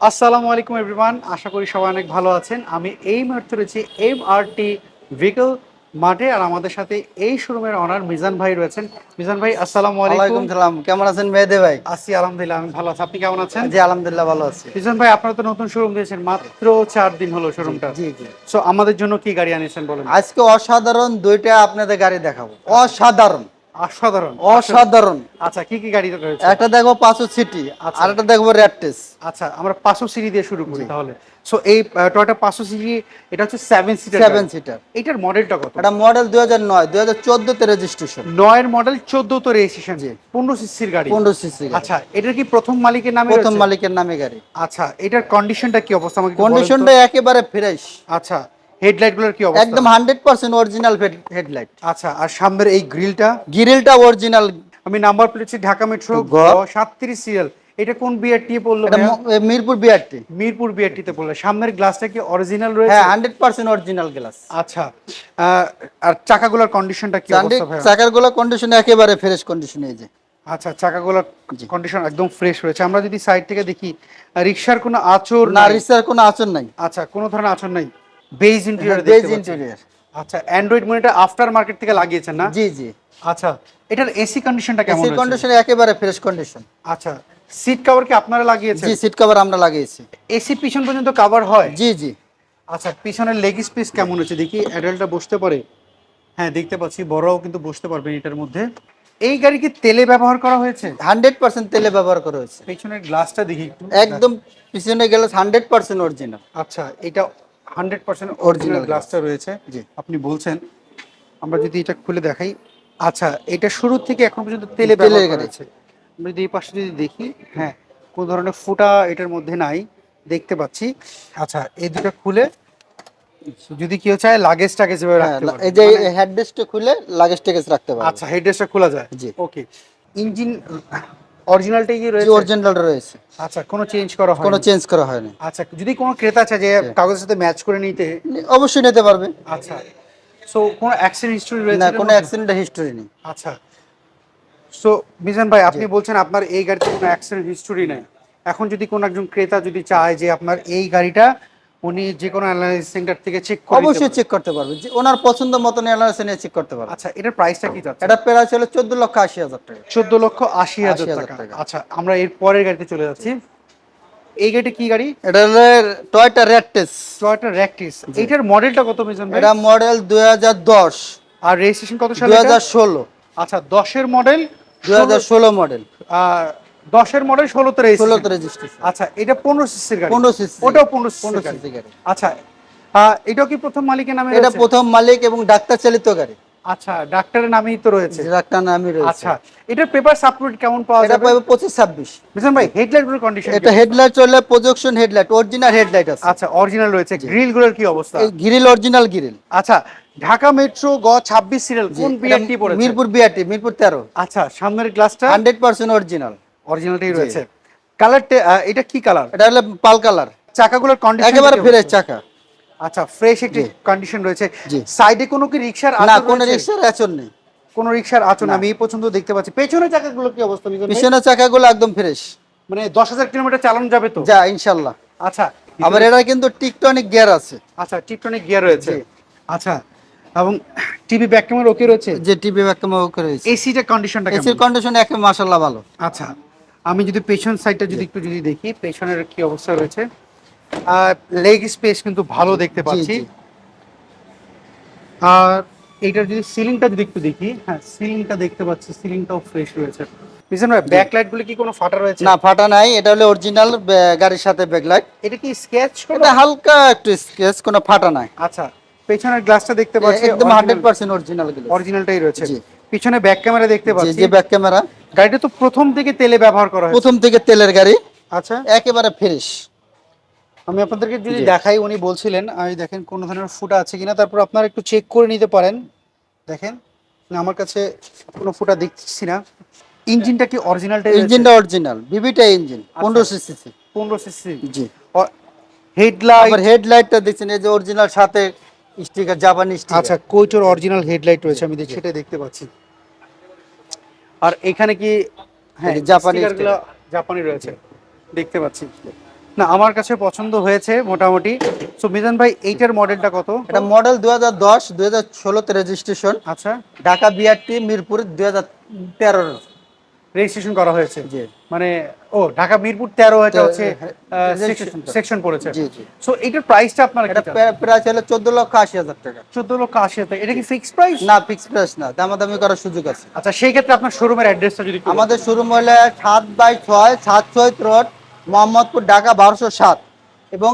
আসসালামু আলাইকুম এভরিওয়ান, আশা করি সবাই অনেক ভালো আছেন। আমি এই মুহূর্তে রয়েছি এমআরটি ভেহিকল মাঠে, আর আমাদের সাথে এই শোরুমের অনার মিজান ভাই রয়েছেন। মিজান ভাই, আসসালামু আলাইকুম। ওয়ালাইকুম সালাম। কেমন আছেন মেহেদী ভাই? আছি আলহামদুলিল্লাহ, আমি ভালো আছি। আপনি কেমন আছেন? জি আলহামদুলিল্লাহ ভালো আছি। মিজান ভাই, আপনারা তো নতুন শোরুম দিয়েছেন, মাত্র 4 দিন হলো জি শোরুমটা। জি জি। সো আমাদের জন্য কি গাড়ি আনিয়েছেন বলেন। আজকে অসাধারণ দুইটা আপনাদের গাড়ি দেখাবো। অসাধারণ অসাধারণ। আচ্ছা অসাধারণ। আচ্ছা, কি কি গাড়ি রয়েছে? একটা দেখবো 500 সিটি, আচ্ছা আর একটা দেখবো র্যাপটেস। আচ্ছা, আমরা 500 সিরি দিয়ে শুরু করি জি। তাহলে। সো এই টয়োটা 500 সিরি, এটা হচ্ছে 7 সিটার 7 গাড়ি। সিটার। এটার মডেলটা কত? এটা মডেল 2009, 2014 তে রেজিস্ট্রেশন। 9 এর মডেল, 14 তো রেজিস্ট্রেশন, জি। 15 সিসির গাড়ি। 15 সিসি গাড়ি। আচ্ছা, এটার কি প্রথম মালিকের নামে প্রথম রয়েছে? মালিকের নামে গাড়ি। আচ্ছা, এটার কন্ডিশনটা কি অবস্থা আমাকে একটু বলেন তো। কন্ডিশনটা একেবারে ফ্রেশ। আচ্ছা, হেডলাইট গুলোর কি অবস্থা? একদম 100% অরিজিনাল হেডলাইট। আচ্ছা, আর সামনের এই গ্রিলটা? গ্রিলটা অরিজিনাল। আমি নাম্বার প্লেটছি ঢাকা মেট্রো গ 37 সিরিয়াল। এটা কোন বিআরটি পড়লো এটা ভাইয়া? মিরপুর বিআরটি। মিরপুর বিআরটি তে পড়লো। সামনের গ্লাসটা কি অরিজিনাল রয়েছে? হ্যাঁ 100% অরিজিনাল গ্লাস। আচ্ছা, আর চাকাগুলোর কন্ডিশনটা কি অবস্থা ভাইয়া? চাকার গুলো কন্ডিশন একেবারে ফ্রেশ কন্ডিশনে এই যে। আচ্ছা, চাকাগুলোর জি। কন্ডিশন একদম ফ্রেশ রয়েছে। আমরা যদি সাইড থেকে দেখি, রিক্সার কোনো আঁচড় না নাই? রিক্সার কোনো আঁচড় নাই। আচ্ছা, কোনো ধরনের আঁচড় নাই। বেজ ইন্টেরিয়র হ্যাঁ দেখতে বেজ পাচ্ছি। ইন্টেরিয়র। আচ্ছা, অ্যান্ড্রয়েড মনিটর আফটার মার্কেট থেকে লাগিয়েছেন না? জি জি। আচ্ছা, এটার এসি কন্ডিশনটা কেমন এসি রয়েছে? কন্ডিশন একেবারে ফ্রেশ কন্ডিশন। আচ্ছা, সিট কভার কি আপনারা লাগিয়েছেন? জি সিট কভার আমরা লাগিয়েছি। এসি পিছন পর্যন্ত কভার হয়? জি জি। আচ্ছা, পিছনের লেগ স্পেস কেমন হচ্ছে দেখি, অ্যাডাল্টটা বসতে পারে? হ্যাঁ, দেখতে পাচ্ছি, বড়রাও কিন্তু বসতে পারবেন এটার মধ্যে। এই গাড়ি কি তেলে ব্যবহার করা হয়েছে? 100% তেলে ব্যবহার করা হয়েছে। পেছনের গ্লাসটা দেখি একটু। একদম পিছনে গেলে 100% অরিজিনাল। আচ্ছা, এটা 100% অরিজিনাল অরিজিনাল গ্লাস। গ্লাসটা রয়েছে জি। আপনি বলছেন। আমরা যদি এটা খুলে দেখাই, আচ্ছা, এটা শুরু থেকে এখন পর্যন্ত তেলে ব্যবহার তেলের করা গাড়ি। হয়েছে। আমরা যদি এই পাশে যদি দেখি, হ্যাঁ, কোনো ধরনের ফুটা এটার মধ্যে নাই, দেখতে পাচ্ছি। আচ্ছা, এই দুটো খুলে যদি কেউ চায় লাগেজ টাগেজ এভাবে হ্যাঁ রাখতে পারবে এই যে মানে। হেডরেস্টটা খুলে লাগেজ টেকেজ রাখতে পারবে। আচ্ছা, হেডরেস্টটা খোলা যায়। জি। ওকে। ইঞ্জিন অরিজিনালটাই কি জি রয়েছে? অরিজিনালটা রয়েছে। আচ্ছা, কোনো চেঞ্জ করা কোনো হয়নি? চেঞ্জ করা হয়নি। আচ্ছা, যদি কোনো ক্রেতা চায় যে জি। কাগজের সাথে ম্যাচ করে নিতে? অবশ্যই নিতে পারবে। আচ্ছা, সো কোনো অ্যাক্সিডেন্ট হিস্টরি রয়েছে না এটার কোনো মধ্যে? অ্যাক্সিডেন্টের হিস্টোরি নেই। আচ্ছা, সো মিজান ভাই, জি। আপনি বলছেন আপনার এই গাড়িতে কোনো অ্যাক্সিডেন্ট হিস্টোরি নাই। এখন যদি কোনো একজন ক্রেতা যদি চায় যে আপনার এই গাড়িটা উনি যে কোনো অ্যানালাইসিস সেন্টার থেকে চেক করে নিতে অবশ্যই পারে? চেক করতে পারবে, যে ওনার পছন্দ মতন এলআরএস নিয়ে চেক করতে পারবে। আচ্ছা, এটার প্রাইসটা কি যাচ্ছে? এটা প্রাইস হলো 14,80,000 টাকা। 14,80,000 80,000 টাকা। টাকা। আচ্ছা, আমরা এর পরের গাড়িতে চলে যাচ্ছি। এই গাড়িটা কি গাড়ি? এটা হলো টয়োটা র্যাকটেস। Toyota Ractis. জি। এইটার মডেলটা কত মিজান ভাই? এটা মডেল 2010, আর রেজিস্ট্রেশন কত সালে এটা? 2016, আচ্ছা, 10-এর মডেল, 2016 মডেল, 10-এর মডেল, 16তে 16 রেজিস্ট্রেশন। তে রেজিস্ট্রেশন। আচ্ছা, এটা 15 সিসির গাড়ি? 15 সিসি। ওটাও 15 সিসির 15 গাড়ি। সিসি গাড়ি। আচ্ছা, এটাও কি প্রথম মালিকের নামে এটা রয়েছে? প্রথম মালিক এবং ডাক্তার চালিত গাড়ি। আচ্ছা, ডাক্তারের নামেই তো রয়েছে। যে ডাক্তার নামই রয়েছে। আচ্ছা, এটার পেপার সাপোর্ট কেমন পাওয়া এটা যাবে? পাবে 25-26। মিজান ভাই, হেডলাইট গুলোর কন্ডিশন কি এটা অবস্থা? হেডলাইট চলে প্রজেকশন হেডলাইট, অরিজিনাল হেডলাইট আছে। আচ্ছা, অরিজিনাল রয়েছে। জি। গ্রিল গুলোর কি অবস্থা? এই গ্রিল অরিজিনাল গ্রিল। আচ্ছা, ঢাকা মেট্রো 26 সিরিয়াল জি কোন এটা বিআরটি পড়েছে? মিরপুর বিআরটি, মিরপুর 13। আচ্ছা, সামনের গ্লাসটা 100% অরিজিনাল। অরিজিনালটাই জি। রয়েছে। কালার, এটা কি কালার? এটা হলো পাল কালার। চাকাগুলোর কন্ডিশন একেবারে ফ্রেশ চাকা। আচ্ছা, ফ্রেশ একটি জি। কন্ডিশন রয়েছে। জি। সাইডে কোনো কি রিকশার না আঁচড় কোনো রয়েছে? রিক্সার আচরণ নেই। কোনো রিকশার আঁচড় না। আমি এই পর্যন্ত দেখতে পাচ্ছি। পেছনের চাকাগুলো কি অবস্থা মিজান ভাই? পিছনের চাকাগুলো একদম ফ্রেশ। মানে 10,000 কিলোমিটার চালানো যাবে তো? যা ইনশাল্লাহ। আচ্ছা, আবার এটা কিন্তু টিকটনিক গিয়ার আছে। আচ্ছা, টিপটনিক গিয়ার রয়েছে। জি। আচ্ছা, এবং টিভি ব্যাক ক্যামেরা ওকে রয়েছে? যে টিভি ব্যাকমা ওকে রয়েছে। এসিটা কন্ডিশনটা কেমন? এসির কন্ডিশন একে মাশাআল্লাহ ভালো। আচ্ছা, আমি যদি পেছন সাইডটা জি। যদি দেখি, পেছনের কি অবস্থা রয়েছে, লেগ স্পেস কিন্তু ভালো দেখতে জি পাচ্ছি। জি। আর এইটার যদি সিলিংটা যদি একটু দেখি, হ্যাঁ, সিলিংটা দেখতে পাচ্ছি, সিলিংটাও ফ্রেশ রয়েছে। বুঝছেন ভাই, জি। ব্যাক লাইট গুলো কি কোনো ফাটা রয়েছে? না ফাটা নাই, এটা হলো অরিজিনাল গাড়ির সাথে ব্যাকলাইট। এটা কি স্কেচ করা? এটা হালকা একটু স্কেচ, কোনো ফাটা নাই। আচ্ছা, পেছনের গ্লাসটা দেখতে পাচ্ছি একদম 100% অরিজিনাল গ্লাস। অরিজিনালটাই রয়েছে। জি। পিছনে ব্যাক ক্যামেরা দেখতে জি পাচ্ছি। যে ব্যাক ক্যামেরা। গাড়িটা তো প্রথম থেকে তেলে ব্যবহার করা হয়েছে। প্রথম থেকে তেলের গাড়ি, আচ্ছা, একেবারে ফ্রেশ। আমি আপনাদেরকে যদি জি। দেখাই, উনি বলছিলেন আমি দেখেন কোন ধরনের ফুটা আছে কিনা, তারপর আপনারা একটু চেক করে নিতে পারেন। দেখেন, না, আমার কাছে কোনো ফুটা দেখছি না। ইঞ্জিনটা কি অরিজিনালটাই রয়েছে? ইঞ্জিনটা অরিজিনাল বিবিটা ইঞ্জিন, 15 সিসি। 15 সিসি। জি। হেডলাইট? আবার হেডলাইটটা দেখছেন এই যে অরিজিনাল সাথে স্টিকার, জাপানি স্টিকার। আচ্ছা, কোইটোর অরিজিনাল হেডলাইট রয়েছে, আমি সেটা দেখতে পাচ্ছি। আর এখানে কি, হ্যাঁ, জাপানি স্টিকারগুলো জাপানি রয়েছে, দেখতে পাচ্ছি। না আমার কাছে পছন্দ হয়েছে মোটামুটি। সো মিজান ভাই এইটার মডেলটা কত? এটা মডেল 2010 2016 তে রেজিস্ট্রেশন, আচ্ছা, ঢাকা বিআরটি মিরপুর 2013। রেজিস্ট্রেশন করা হয়েছে। জি। মানে ও ঢাকা মিরপুর 13 এটা হচ্ছে রেজিস্ট্রেশন সেকশন পড়েছে। জি জি। সো এইটার প্রাইসটা আপনারা কি এটা চান? প্রাইস হলো 14,80,000 টাকা। 14,80,000 টাকা। এটা কি ফিক্সড প্রাইস? না, ফিক্স প্রাইস না, দামাদামি করার সুযোগ আছে। আচ্ছা, সেই ক্ষেত্রে আপনার শোরুমের অ্যাড্রেসটা যদি একটু আমাদের বলতেন। শোরুম হলে 7/6 সাতশহীদ রোড, মোহাম্মদপুর, ঢাকা 1207, এবং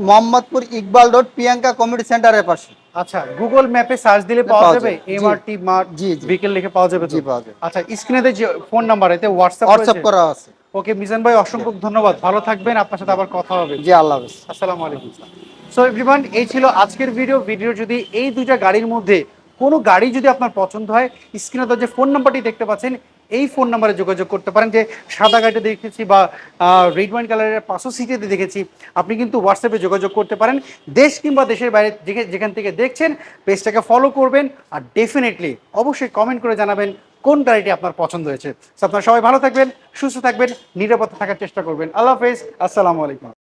মোহাম্মদপুর ইকবাল রোড, প্রিয়াঙ্কা কমিউনিটি সেন্টারের পাশে। আচ্ছা, গুগল ম্যাপে সার্চ দিলে পাওয়া পাওয়া যাবে, যায়। জি এমআরটি মার্ট জি জি বিকেল লিখে পাওয়া যাবে তো? জি, পাওয়া যায়। আচ্ছা, স্ক্রিনে যে ফোন নাম্বার এতে হোয়াটসঅ্যাপ হোয়াটসঅ্যাপ রয়েছে? করা আছে। ওকে মিজান ভাই, অসংখ্য ধন্যবাদ, ভালো থাকবেন, আপনার সাথে আবার কথা হবে। জি, আল্লাহ হাফেজ। আসসালামু আলাইকুম। সো এভরিওয়ান, এই ছিল আজকের ভিডিও যদি এই দুইটা গাড়ির মধ্যে কোনো গাড়ি যদি আপনার পছন্দ হয়, স্ক্রিনে তো যে ফোন নাম্বারটি দেখতে পাচ্ছেন এই ফোন নাম্বারে যোগাযোগ করতে পারেন। যে সাদা গাড়িটা দেখেছি বা রেড ওয়াইন কালারের 500 সিটিতে দেখেছি, আপনি কিন্তু হোয়াটসঅ্যাপে যোগাযোগ করতে পারেন। দেশ কিংবা দেশের বাইরে যেখান থেকে দেখছেন পেজটাকে ফলো করবেন, আর ডেফিনেটলি অবশ্যই কমেন্ট করে জানাবেন কোন গাড়িটি আপনার পছন্দ হয়েছে। So, আপনারা সবাই ভালো থাকবেন, সুস্থ থাকবেন, নিরাপদে থাকার চেষ্টা করবেন। আল্লাহ হাফেজ, আসসালামু আলাইকুম।